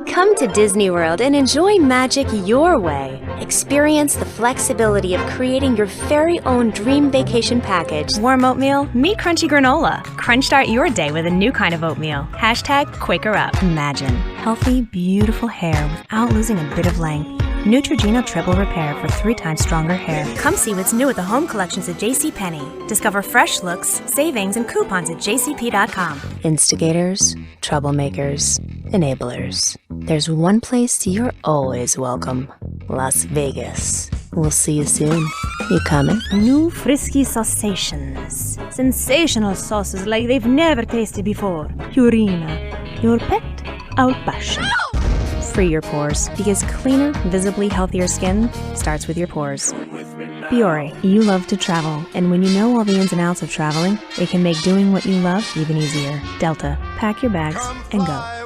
Come to Disney World and enjoy magic your way. Experience the flexibility of creating your very own dream vacation package. Warm oatmeal? Meet crunchy granola. Crunch start your day with a new kind of oatmeal. #QuakerUp. Imagine healthy, beautiful hair without losing a bit of length. Neutrogena Triple Repair for 3 times stronger hair. Come see what's new at the home collections at JCPenney. Discover fresh looks, savings, and coupons at jcp.com. Instigators, troublemakers, enablers. There's one place you're always welcome. Las Vegas. We'll see you soon. You coming? New frisky sausations. Sensational sauces like they've never tasted before. Purina. Your pet, our passion. Free your pores, because cleaner, visibly healthier skin starts with your pores. Biore, you love to travel, and when you know all the ins and outs of traveling, it can make doing what you love even easier. Delta, pack your bags and go.